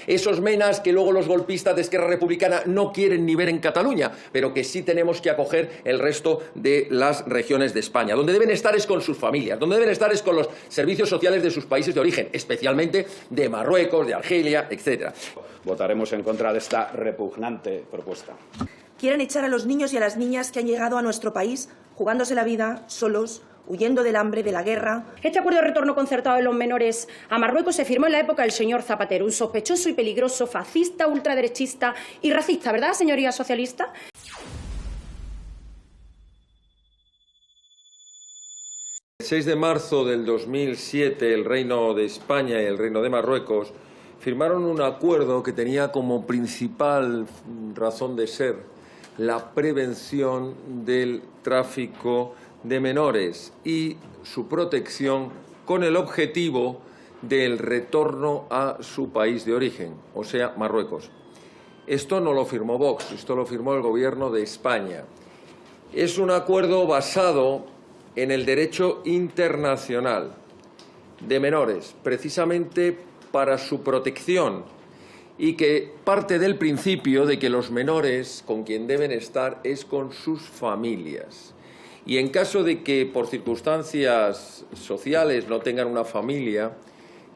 Esos menas que luego los golpistas de Esquerra Republicana no quieren ni ver en Cataluña, pero que sí tenemos que acoger el resto de las regiones de España. Donde deben estar es con sus familias, donde deben estar es con los servicios sociales de sus países de origen, especialmente de Marruecos, de Argelia, etc. Votaremos en contra de esta repugnante propuesta. Quieren echar a los niños y a las niñas que han llegado a nuestro país jugándose la vida, solos, huyendo del hambre, de la guerra. Este acuerdo de retorno concertado de los menores a Marruecos se firmó en la época del señor Zapatero, un sospechoso y peligroso fascista, ultraderechista y racista, ¿verdad, señoría socialista? El 6 de marzo del 2007, el Reino de España y el Reino de Marruecos firmaron un acuerdo que tenía como principal razón de ser la prevención del tráfico de menores y su protección con el objetivo del retorno a su país de origen, o sea, Marruecos. Esto no lo firmó Vox, esto lo firmó el Gobierno de España. Es un acuerdo basado en el derecho internacional de menores, precisamente para su protección, y que parte del principio de que los menores con quien deben estar es con sus familias. Y en caso de que por circunstancias sociales no tengan una familia,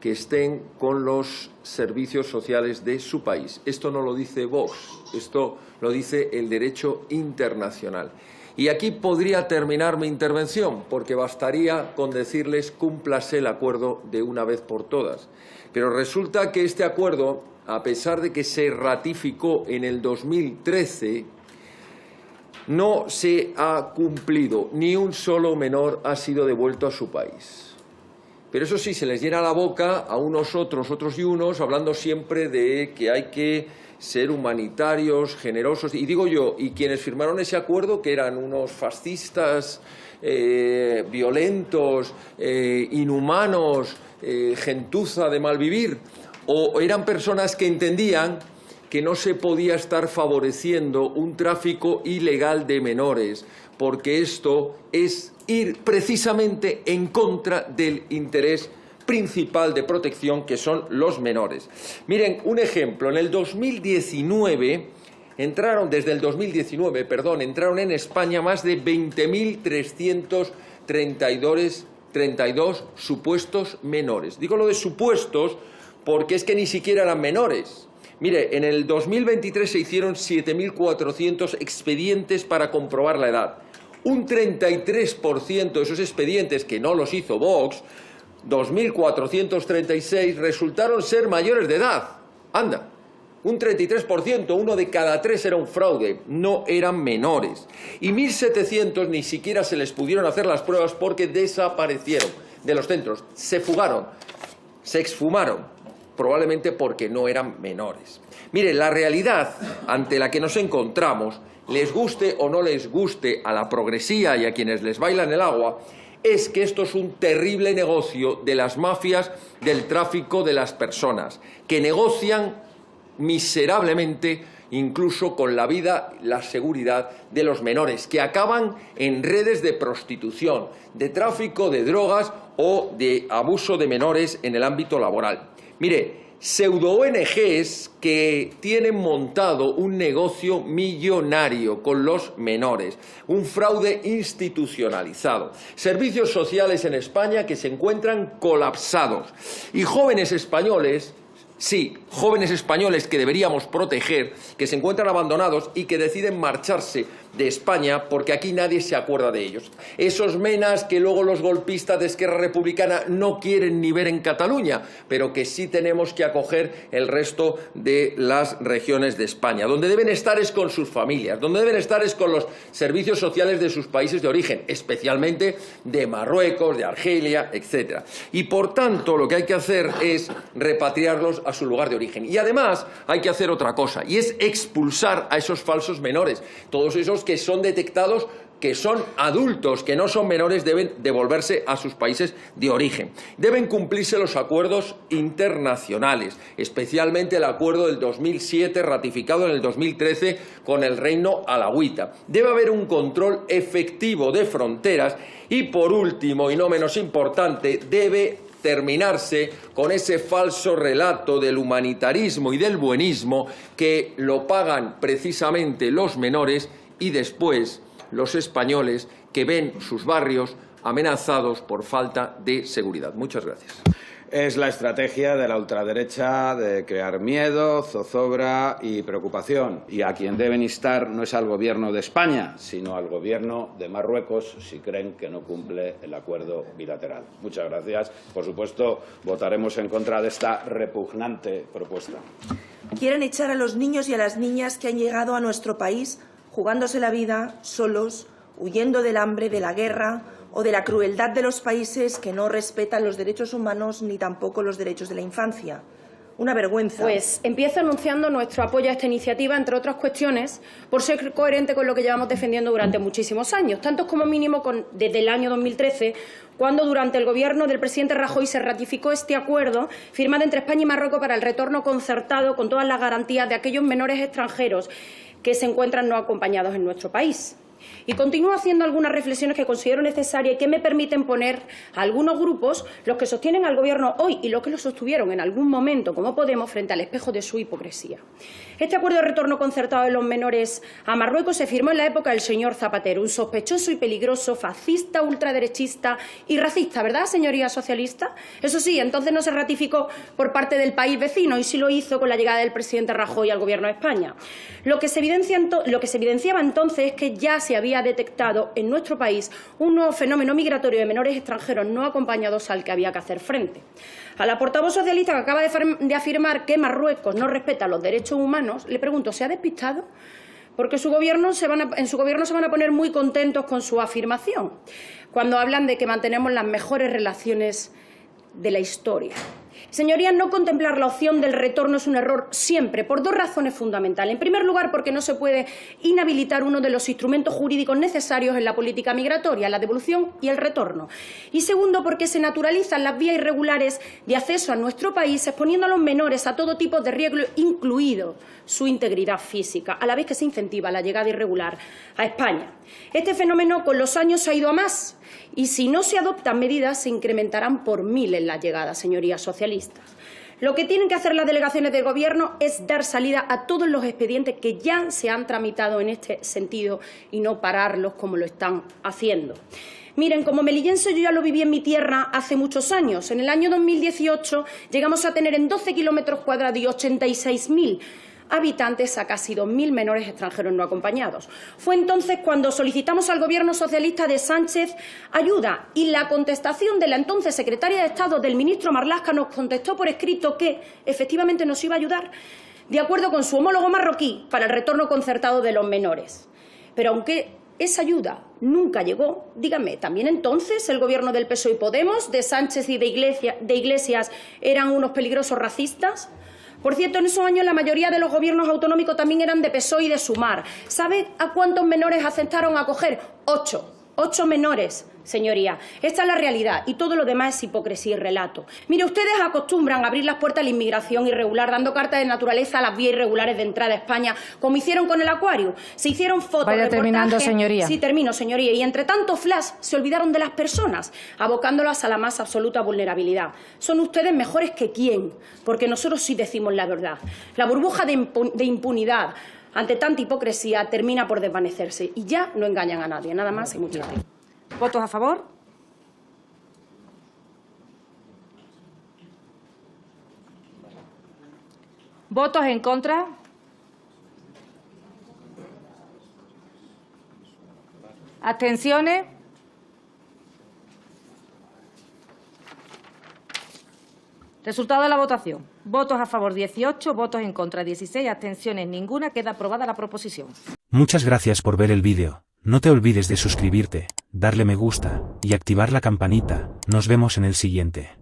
que estén con los servicios sociales de su país. Esto no lo dice Vox, esto lo dice el derecho internacional. Y aquí podría terminar mi intervención, porque bastaría con decirles cúmplase el acuerdo de una vez por todas. Pero resulta que este acuerdo, a pesar de que se ratificó en el 2013, no se ha cumplido. Ni un solo menor ha sido devuelto a su país. Pero eso sí, se les llena la boca a unos otros y unos, hablando siempre de que hay que ser humanitarios, generosos. Y digo yo, ¿y quienes firmaron ese acuerdo, que eran unos fascistas violentos, inhumanos, gentuza de mal vivir? ¿O eran personas que entendían que no se podía estar favoreciendo un tráfico ilegal de menores, porque esto es ir precisamente en contra del interés principal de protección, que son los menores? Miren, un ejemplo. En el 2019 entraron en España más de 20.332 supuestos menores. Digo lo de supuestos porque es que ni siquiera eran menores. Mire, en el 2023 se hicieron 7.400 expedientes para comprobar la edad. Un 33% de esos expedientes, que no los hizo Vox, 2.436, resultaron ser mayores de edad. Anda, un 33%, uno de cada tres era un fraude, no eran menores. Y 1.700 ni siquiera se les pudieron hacer las pruebas porque desaparecieron de los centros, se fugaron, se exfumaron, probablemente porque no eran menores. Mire, la realidad ante la que nos encontramos, les guste o no les guste a la progresía y a quienes les bailan el agua, es que esto es un terrible negocio de las mafias del tráfico de las personas, que negocian miserablemente incluso con la vida, la seguridad de los menores, que acaban en redes de prostitución, de tráfico de drogas o de abuso de menores en el ámbito laboral. Mire, pseudo-ONGs que tienen montado un negocio millonario con los menores, un fraude institucionalizado, servicios sociales en España que se encuentran colapsados y jóvenes españoles, sí, jóvenes españoles que deberíamos proteger, que se encuentran abandonados y que deciden marcharse de España porque aquí nadie se acuerda de ellos. Esos menas que luego los golpistas de Esquerra Republicana no quieren ni ver en Cataluña, pero que sí tenemos que acoger el resto de las regiones de España. Donde deben estar es con sus familias, donde deben estar es con los servicios sociales de sus países de origen, especialmente de Marruecos, de Argelia, etc. Y por tanto lo que hay que hacer es repatriarlos a su lugar de origen. Y además hay que hacer otra cosa, y es expulsar a esos falsos menores. Todos esos que son detectados que son adultos, que no son menores, deben devolverse a sus países de origen. Deben cumplirse los acuerdos internacionales, especialmente el acuerdo del 2007 ratificado en el 2013 con el Reino Alawita. Debe haber un control efectivo de fronteras y, por último y no menos importante, debe terminarse con ese falso relato del humanitarismo y del buenismo que lo pagan precisamente los menores y después los españoles que ven sus barrios amenazados por falta de seguridad. Muchas gracias. Es la estrategia de la ultraderecha de crear miedo, zozobra y preocupación. Y a quien deben instar no es al Gobierno de España, sino al Gobierno de Marruecos, si creen que no cumple el acuerdo bilateral. Muchas gracias. Por supuesto, votaremos en contra de esta repugnante propuesta. Quieren echar a los niños y a las niñas que han llegado a nuestro país jugándose la vida, solos, huyendo del hambre, de la guerra o de la crueldad de los países que no respetan los derechos humanos ni tampoco los derechos de la infancia. Una vergüenza. Pues empiezo anunciando nuestro apoyo a esta iniciativa, entre otras cuestiones, por ser coherente con lo que llevamos defendiendo durante muchísimos años, tantos como mínimo desde el año 2013, cuando durante el gobierno del presidente Rajoy se ratificó este acuerdo firmado entre España y Marruecos para el retorno concertado con todas las garantías de aquellos menores extranjeros que se encuentran no acompañados en nuestro país. Y continúo haciendo algunas reflexiones que considero necesarias y que me permiten poner a algunos grupos, los que sostienen al Gobierno hoy y los que lo sostuvieron en algún momento, como Podemos, frente al espejo de su hipocresía. Este acuerdo de retorno concertado de los menores a Marruecos se firmó en la época del señor Zapatero, un sospechoso y peligroso fascista, ultraderechista y racista, ¿verdad, señoría socialista? Eso sí, entonces no se ratificó por parte del país vecino y sí lo hizo con la llegada del presidente Rajoy al Gobierno de España. Lo que se evidenciaba entonces es que ya se había detectado en nuestro país un nuevo fenómeno migratorio de menores extranjeros no acompañados al que había que hacer frente. A la portavoz socialista que acaba de afirmar que Marruecos no respeta los derechos humanos, le pregunto, ¿se ha despistado? Porque en su gobierno se van a poner muy contentos con su afirmación, cuando hablan de que mantenemos las mejores relaciones de la historia. Señorías, no contemplar la opción del retorno es un error siempre, por dos razones fundamentales. En primer lugar, porque no se puede inhabilitar uno de los instrumentos jurídicos necesarios en la política migratoria, la devolución y el retorno. Y segundo, porque se naturalizan las vías irregulares de acceso a nuestro país, exponiendo a los menores a todo tipo de riesgo, incluido su integridad física, a la vez que se incentiva la llegada irregular a España. Este fenómeno con los años ha ido a más y si no se adoptan medidas se incrementarán por miles las llegadas, señorías socialistas. Lo que tienen que hacer las delegaciones del Gobierno es dar salida a todos los expedientes que ya se han tramitado en este sentido y no pararlos como lo están haciendo. Miren, como melillense yo ya lo viví en mi tierra hace muchos años. En el año 2018 llegamos a tener en 12 kilómetros cuadrados y 86.000 habitantes a casi 2.000 menores extranjeros no acompañados. Fue entonces cuando solicitamos al Gobierno socialista de Sánchez ayuda y la contestación de la entonces secretaria de Estado del ministro Marlaska nos contestó por escrito que efectivamente nos iba a ayudar de acuerdo con su homólogo marroquí para el retorno concertado de los menores. Pero aunque esa ayuda nunca llegó, díganme, ¿también entonces el Gobierno del PSOE y Podemos, de Sánchez y de Iglesias eran unos peligrosos racistas? Por cierto, en esos años la mayoría de los gobiernos autonómicos también eran de PSOE y de Sumar. ¿Sabe a cuántos menores aceptaron acoger? 8. 8 menores, señoría. Esta es la realidad y todo lo demás es hipocresía y relato. Mire, ustedes acostumbran a abrir las puertas a la inmigración irregular, dando carta de naturaleza a las vías irregulares de entrada a España, como hicieron con el Aquarius. Se hicieron fotos, Vaya terminando, señoría. Sí, termino, señoría. Y entre tanto flash se olvidaron de las personas, abocándolas a la más absoluta vulnerabilidad. Son ustedes mejores que quién, porque nosotros sí decimos la verdad. La burbuja de impunidad ante tanta hipocresía termina por desvanecerse y ya no engañan a nadie. Nada más y muchas gracias. ¿Votos a favor? ¿Votos en contra? ¿Abstenciones? Resultado de la votación. Votos a favor 18, votos en contra 16, abstenciones ninguna. Queda aprobada la proposición. Muchas gracias por ver el vídeo. No te olvides de suscribirte, darle me gusta y activar la campanita. Nos vemos en el siguiente.